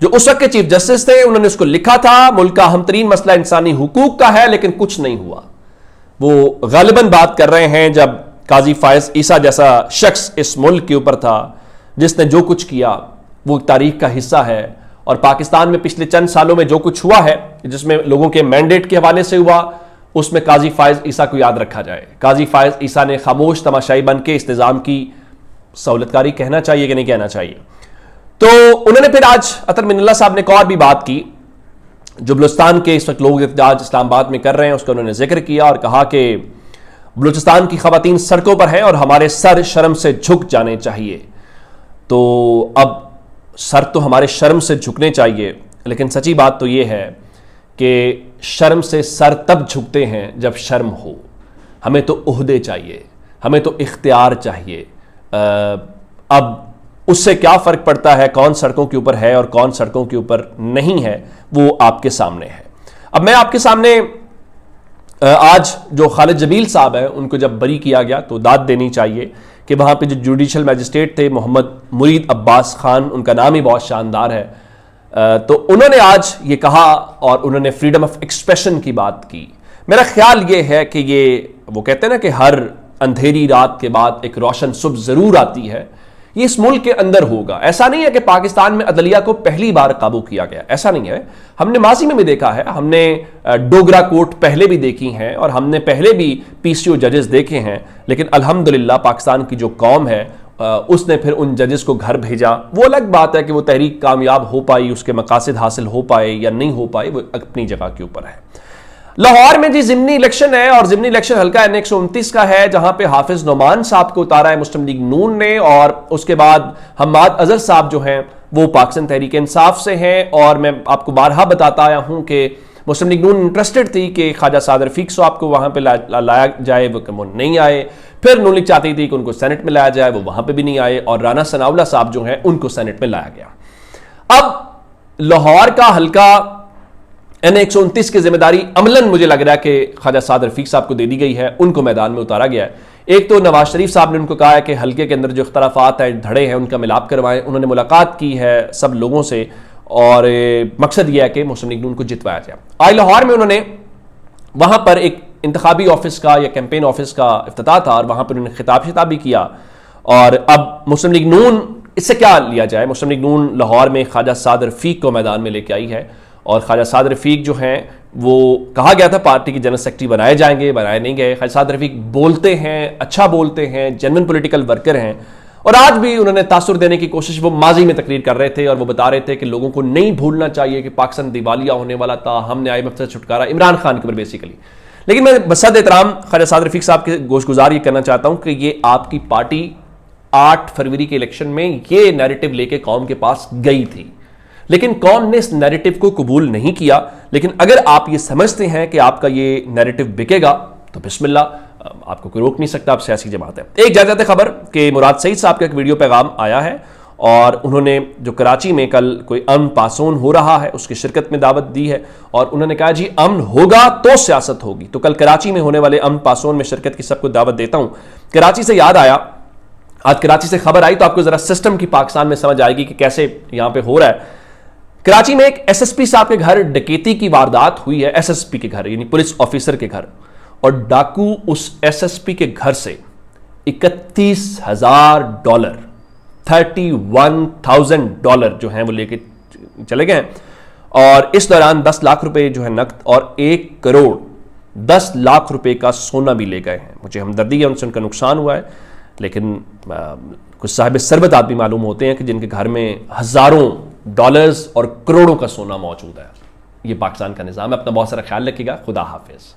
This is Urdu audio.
جو اس وقت کے چیف جسٹس تھے انہوں نے اس کو لکھا تھا ملک کا اہم ترین مسئلہ انسانی حقوق کا ہے، لیکن کچھ نہیں ہوا۔ وہ غالباً بات کر رہے ہیں جب قاضی فائز عیسیٰ جیسا شخص اس ملک کے اوپر تھا جس نے جو کچھ کیا وہ تاریخ کا حصہ ہے، اور پاکستان میں پچھلے چند سالوں میں جو کچھ ہوا ہے جس میں لوگوں کے مینڈیٹ کے حوالے سے ہوا، اس میں قاضی فائز عیسیٰ کو یاد رکھا جائے۔ قاضی فائز عیسیٰ نے خاموش تماشائی بن کے اس نظام کی سہولت کاری کہنا چاہیے کہ نہیں کہنا چاہیے۔ تو انہوں نے پھر آج عطر من اللہ صاحب نے ایک اور بھی بات کی جو بلوچستان کے اس وقت لوگ احتجاج اسلام آباد میں کر رہے ہیں، اس کا انہوں نے ذکر کیا اور کہا کہ بلوچستان کی خواتین سڑکوں پر ہیں اور ہمارے سر شرم سے جھک جانے چاہیے۔ تو اب سر تو ہمارے شرم سے جھکنے چاہیے، لیکن سچی بات تو یہ ہے کہ شرم سے سر تب جھکتے ہیں جب شرم ہو۔ ہمیں تو عہدے چاہیے، ہمیں تو اختیار چاہیے۔ اب اس سے کیا فرق پڑتا ہے کون سڑکوں کے اوپر ہے اور کون سڑکوں کے اوپر نہیں ہے، وہ آپ کے سامنے ہے۔ اب میں آپ کے سامنے آج جو خالد جمیل صاحب ہیں ان کو جب بری کیا گیا تو داد دینی چاہیے کہ وہاں پہ جو جوڈیشل میجسٹریٹ تھے محمد مرید عباس خان، ان کا نام ہی بہت شاندار ہے، تو انہوں نے آج یہ کہا اور انہوں نے فریڈم آف ایکسپریشن کی بات کی۔ میرا خیال یہ ہے کہ یہ وہ کہتے ہیں نا کہ ہر اندھیری رات کے بعد ایک روشن صبح ضرور آتی ہے، یہ اس ملک کے اندر ہوگا۔ ایسا نہیں ہے کہ پاکستان میں عدلیہ کو پہلی بار قابو کیا گیا، ایسا نہیں ہے۔ ہم نے ماضی میں بھی دیکھا ہے، ہم نے ڈوگرا کوٹ پہلے بھی دیکھی ہیں اور ہم نے پہلے بھی پی سی او ججز دیکھے ہیں، لیکن الحمدللہ پاکستان کی جو قوم ہے اس نے پھر ان ججز کو گھر بھیجا۔ وہ الگ بات ہے کہ وہ تحریک کامیاب ہو پائی، اس کے مقاصد حاصل ہو پائے یا نہیں ہو پائے، وہ اپنی جگہ کے اوپر ہے۔ لاہور میں جی ضمنی الیکشن ہے اور ضمنی الیکشن حلقہ این 129 کا ہے، جہاں پہ حافظ نعمان صاحب کو اتارا ہے مسلم لیگ نون نے، اور اس کے بعد حماد اظہر صاحب جو ہیں وہ پاکستان تحریک انصاف سے ہیں۔ اور میں آپ کو بارہا بتاتا آیا ہوں کہ مسلم لیگ نون انٹرسٹڈ تھی کہ خواجہ سعد رفیق صاحب کو وہاں پہ لایا جائے، وہ نہیں آئے۔ پھر نون لیگ چاہتی تھی کہ ان کو سینٹ میں لایا جائے، وہ وہاں پہ بھی نہیں آئے، اور رانا ثناءاللہ صاحب جو ہیں ان کو سینٹ میں لایا گیا۔ اب لاہور کا حلقہ این 129 کی ذمہ داری عملاً مجھے لگ رہا ہے کہ خواجہ سعد رفیق صاحب کو دے دی گئی ہے، ان کو میدان میں اتارا گیا ہے۔ ایک تو نواز شریف صاحب نے ان کو کہا ہے کہ حلقے کے اندر جو اختلافات ہیں، دھڑے ہیں، ان کا ملاپ کروائیں۔ انہوں نے ملاقات کی ہے سب لوگوں سے اور مقصد یہ ہے کہ مسلم لیگ نون کو جتوایا جائے۔ آج لاہور میں انہوں نے وہاں پر ایک انتخابی آفس کا یا کیمپین آفس کا افتتاح تھا اور وہاں پر انہوں نے خطاب بھی کیا، اور اب مسلم لیگ نون اس سے کیا لیا جائے۔ مسلم لیگ نون لاہور میں خواجہ سعد رفیق کو میدان میں لے کے آئی ہے، اور خواجہ سعد رفیق جو ہیں وہ کہا گیا تھا پارٹی کے جنرل سیکرٹری بنائے جائیں گے، بنائے نہیں گئے۔ خواجہ سعد رفیق بولتے ہیں، اچھا بولتے ہیں، جینوئن پولیٹیکل ورکر ہیں، اور آج بھی انہوں نے تاثر دینے کی کوشش وہ ماضی میں تقریر کر رہے تھے، اور وہ بتا رہے تھے کہ لوگوں کو نہیں بھولنا چاہیے کہ پاکستان دیوالیہ ہونے والا تھا، ہم نے IMF سے چھٹکارا عمران خان کے اوپر بیسیکلی۔ لیکن میں بصد احترام خواجہ سعد رفیق صاحب کے گوش گزار یہ کرنا چاہتا ہوں کہ یہ آپ کی پارٹی 8 فروری کے الیکشن میں یہ نیریٹو لے کے قوم کے پاس گئی تھی، لیکن قوم نے اس نیریٹو کو قبول نہیں کیا۔ لیکن اگر آپ یہ سمجھتے ہیں کہ آپ کا یہ نیریٹو بکے گا تو بسم اللہ، آپ کو کوئی روک نہیں سکتا، آپ سیاسی جماعت ہے۔ ایک جائزہ خبر کہ مراد سعید صاحب کا ایک ویڈیو پیغام آیا ہے، اور انہوں نے جو کراچی میں کل کوئی امن پاسون ہو رہا ہے اس کی شرکت میں دعوت دی ہے، اور انہوں نے کہا جی امن ہوگا تو سیاست ہوگی۔ تو کل کراچی میں ہونے والے امن پاسون میں شرکت کی سب کو دعوت دیتا ہوں۔ کراچی سے یاد آیا، آج کراچی سے خبر آئی تو آپ کو ذرا سسٹم کی پاکستان میں سمجھ آئے گی کہ کیسے یہاں پہ ہو رہا ہے۔ کراچی میں ایک ایس ایس پی صاحب کے گھر ڈکیتی کی واردات ہوئی ہے، ایس ایس پی کے گھر یعنی پولیس آفیسر کے گھر، اور ڈاکو اس ایس ایس پی کے گھر سے $31,000 $31,000 جو ہیں وہ لے کے چلے گئے، اور اس دوران 10 لاکھ روپے جو ہے نقد اور 1,10,00,000 روپے کا سونا بھی لے گئے ہیں۔ مجھے ہمدردی ہے ان سے، ان کا نقصان ہوا ہے، لیکن کچھ صاحب ثروت آدمی معلوم ہوتے ہیں کہ جن کے گھر میں ہزاروں ڈالرز اور کروڑوں کا سونا موجود ہے۔ یہ پاکستان کا نظام ہے۔ اپنا بہت سارا خیال رکھیے گا۔ خدا حافظ۔